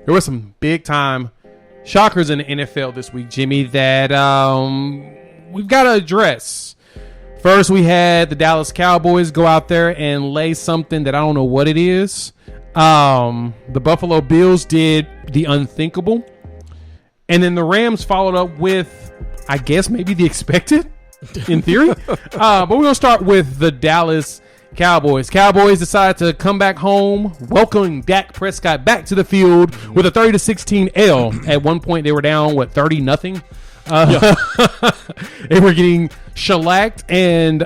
there were some big time shockers in the NFL this week, Jimmy, that we've got to address. First, we had the Dallas Cowboys go out there and lay something that I don't know what it is. The Buffalo Bills did the unthinkable. And then the Rams followed up with, I guess, maybe the expected, in theory. But we're going to start with the Dallas Cowboys. Cowboys decided to come back home, welcoming Dak Prescott back to the field with a 30-16 L. At one point, they were down, 30-0? They were getting shellacked, and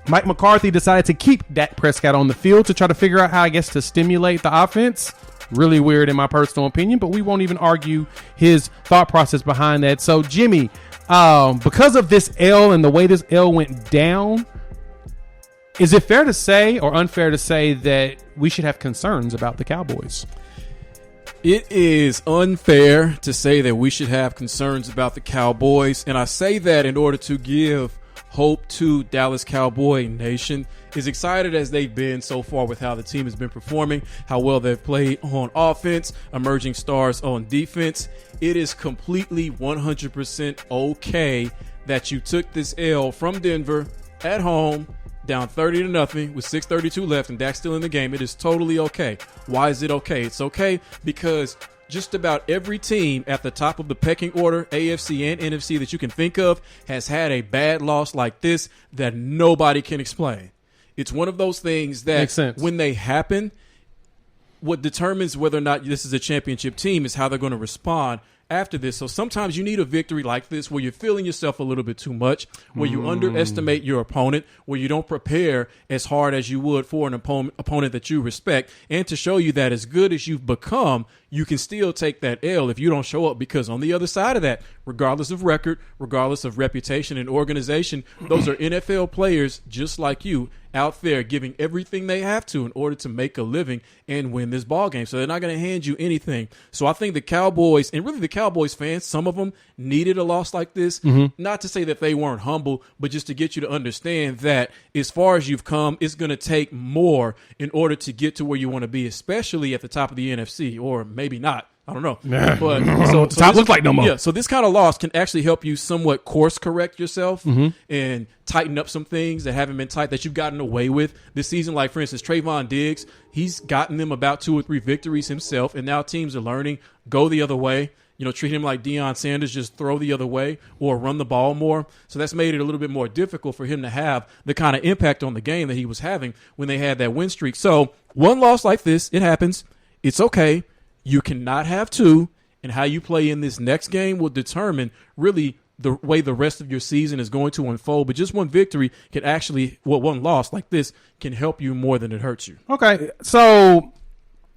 Mike McCarthy decided to keep Dak Prescott on the field to try to figure out how, I guess, to stimulate the offense. Really weird in my personal opinion, but we won't even argue his thought process behind that. So, Jimmy, because of this L and the way this L went down, is it fair to say or unfair to say that we should have concerns about the Cowboys? It is unfair to say that we should have concerns about the Cowboys, and I say that in order to give hope to Dallas Cowboy Nation. As excited as they've been so far with how the team has been performing, how well they've played on offense, emerging stars on defense, it is completely 100% okay that you took this L from Denver at home, down 30-0 with 6:32 left, and Dak's still in the game. It is totally okay. Why is it okay? It's okay because just about every team at the top of the pecking order, AFC and NFC, that you can think of has had a bad loss like this that nobody can explain. It's one of those things that when they happen, what determines whether or not this is a championship team is how they're going to respond after this. So sometimes you need a victory like this where you're feeling yourself a little bit too much, where you underestimate your opponent, where you don't prepare as hard as you would for an opponent that you respect, and to show you that as good as you've become, you can still take that L if you don't show up, because on the other side of that, regardless of record, regardless of reputation and organization, those are NFL players just like you out there giving everything they have to in order to make a living and win this ball game. So they're not going to hand you anything. So I think the Cowboys, and really the Cowboys fans, some of them needed a loss like this. Not to say that they weren't humble, but just to get you to understand that as far as you've come, it's going to take more in order to get to where you want to be, especially at the top of the NFC, or maybe not. I don't know. But so top looks like no more. Yeah, so this kind of loss can actually help you somewhat course correct yourself and tighten up some things that haven't been tight, that you've gotten away with this season. Like, for instance, Trayvon Diggs, he's gotten them about 2 or 3 victories himself, and now teams are learning, go the other way. You know, treat him like Deion Sanders, just throw the other way or run the ball more. So that's made it a little bit more difficult for him to have the kind of impact on the game that he was having when they had that win streak. So one loss like this, it happens. It's okay. You cannot have 2, and how you play in this next game will determine really the way the rest of your season is going to unfold. But just one victory can actually, one loss like this can help you more than it hurts you. Okay, so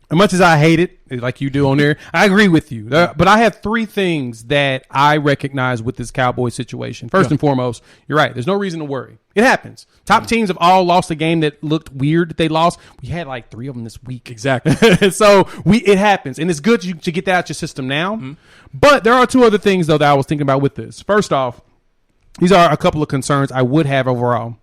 as much as I hate it, like you do on there, I agree with you. But I have 3 things that I recognize with this Cowboys situation. First and foremost, you're right. There's no reason to worry. It happens. Top teams have all lost a game that looked weird that they lost. We had like 3 of them this week. Exactly. So it happens. And it's good to get that out your system now. But there are 2 other things, though, that I was thinking about with this. First off, these are a couple of concerns I would have overall.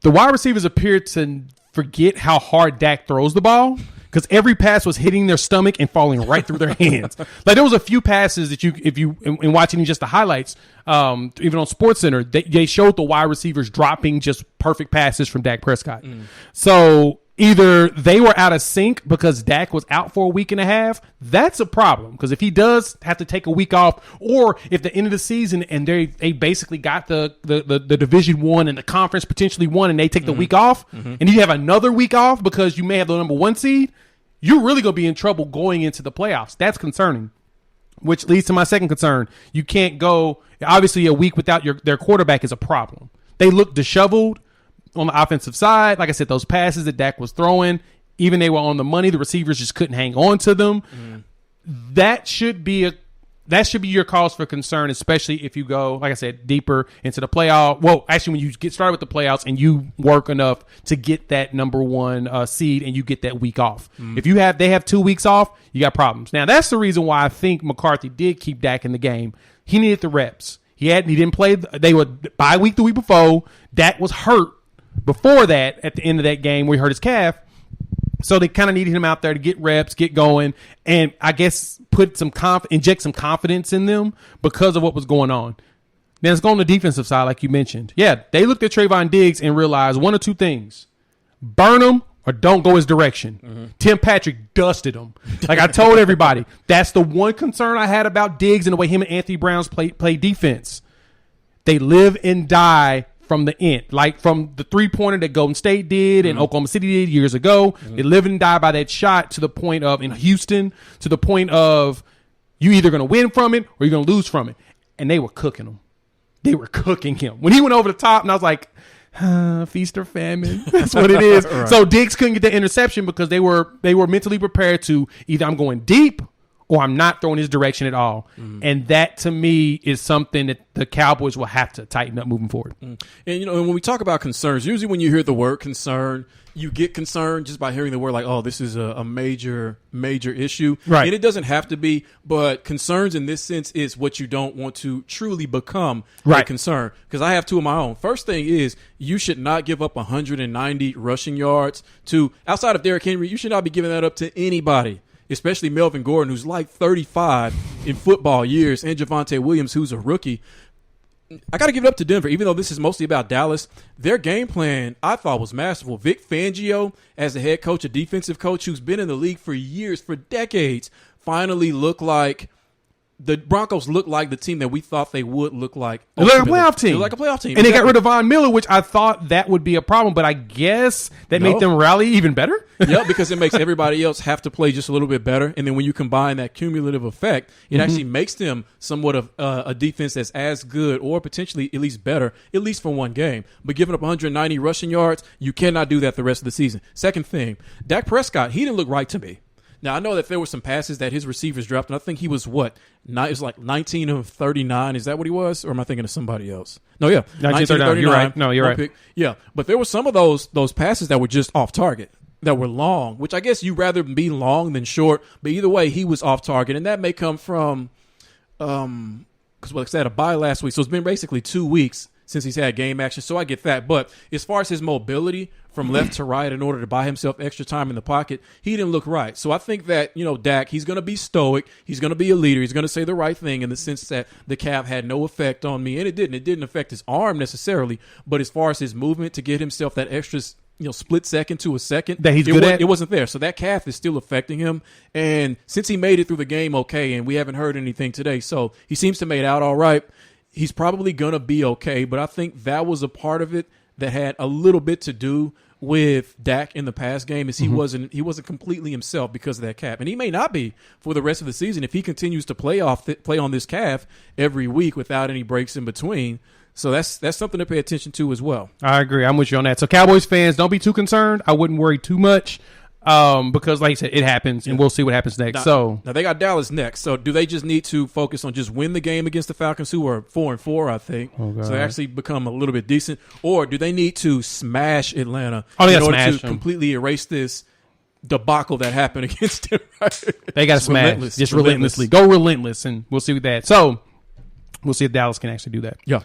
The wide receivers appear to forget how hard Dak throws the ball, because every pass was hitting their stomach and falling right through their hands. Like, there was a few passes that if you in watching just the highlights, even on SportsCenter, they showed the wide receivers dropping just perfect passes from Dak Prescott. So either they were out of sync because Dak was out for a week and a half. That's a problem, because if he does have to take a week off, or if the end of the season and they basically got the Division I and the conference potentially won, and they take the week off, and you have another week off because you may have the number 1 seed, you're really going to be in trouble going into the playoffs. That's concerning, which leads to my second concern. You can't go, obviously a week without their quarterback is a problem. They look disheveled on the offensive side. Like I said, those passes that Dak was throwing, even they were on the money, the receivers just couldn't hang on to them. That should be your cause for concern, especially if you go, like I said, deeper into the playoff. Well, actually, when you get started with the playoffs and you work enough to get that number 1 seed and you get that week off. If they have 2 weeks off, you got problems. Now, that's the reason why I think McCarthy did keep Dak in the game. He needed the reps. He didn't play. They were bye week the week before. Dak was hurt before that at the end of that game where he hurt his calf. So they kind of needed him out there to get reps, get going, and I guess inject some confidence in them because of what was going on. Then let's go on the defensive side, like you mentioned. Yeah, they looked at Trayvon Diggs and realized one or two things. Burn him or don't go his direction. Mm-hmm. Tim Patrick dusted him. Like I told everybody, that's the one concern I had about Diggs and the way him and Anthony Browns play defense. They live and die from the end, like from the three-pointer that Golden State did and Oklahoma City did years ago. They live and die by that shot to the point of, in Houston, to the point of you either going to win from it or you're going to lose from it. And they were cooking him. They were cooking him. When he went over the top, and I was like, feast or famine. That's what it is. Right. So Diggs couldn't get the interception because they were mentally prepared to either I'm going deep or I'm not throwing his direction at all. And that, to me, is something that the Cowboys will have to tighten up moving forward. And, when we talk about concerns, usually when you hear the word concern, you get concerned just by hearing the word like, oh, this is a major, major issue. Right. And it doesn't have to be, but concerns in this sense is what you don't want to truly become a concern. Because I have two of my own. First thing is you should not give up 190 rushing yards to, outside of Derrick Henry, you should not be giving that up to anybody. Especially Melvin Gordon, who's like 35 in football years, and Javonte Williams, who's a rookie. I got to give it up to Denver, even though this is mostly about Dallas. Their game plan, I thought, was masterful. Vic Fangio, as the head coach, a defensive coach who's been in the league for years, for decades, finally looked like the Broncos looked like the team that we thought they would look like. They're like a playoff team. They're like a playoff team. And they got rid of Von Miller, which I thought that would be a problem, but I guess that made them rally even better. Yeah, because it makes everybody else have to play just a little bit better. And then when you combine that cumulative effect, it actually makes them somewhat of a defense that's as good or potentially at least better, at least for one game. But giving up 190 rushing yards, you cannot do that the rest of the season. Second thing, Dak Prescott, he didn't look right to me. Now, I know that there were some passes that his receivers dropped, and I think he was it was like 19 of 39. Is that what he was? Or am I thinking of somebody else? No, yeah. 19 of 39. You're right. No, you're right. Pick. Yeah, but there were some of those passes that were just off target, that were long, which I guess you'd rather be long than short. But either way, he was off target, and that may come from because, like I said, a bye last week. So it's been basically 2 weeks since he's had game action, so I get that. But as far as his mobility from left to right in order to buy himself extra time in the pocket, he didn't look right. So I think that, Dak, he's going to be stoic. He's going to be a leader. He's going to say the right thing in the sense that the calf had no effect on me. And it didn't. It didn't affect his arm necessarily. But as far as his movement to get himself that extra split second to a second that he's good at, it wasn't there. So that calf is still affecting him. And since he made it through the game okay, and we haven't heard anything today, so he seems to have made out all right. He's probably going to be okay, but I think that was a part of it that had a little bit to do with Dak in the past game is he wasn't completely himself because of that calf. And he may not be for the rest of the season if he continues to play on this calf every week without any breaks in between. So that's something to pay attention to as well. I agree. I'm with you on that. So Cowboys fans, don't be too concerned. I wouldn't worry too much. Because like you said, it happens, and we'll see what happens next. Now they got Dallas next. So do they just need to focus on just win the game against the Falcons, who are 4-4, I think, so they actually become a little bit decent, or do they need to smash Atlanta in order to completely erase this debacle that happened against them? Right? They got to smash, just relentlessly, go relentless, and we'll see with that. So we'll see if Dallas can actually do that. Yeah.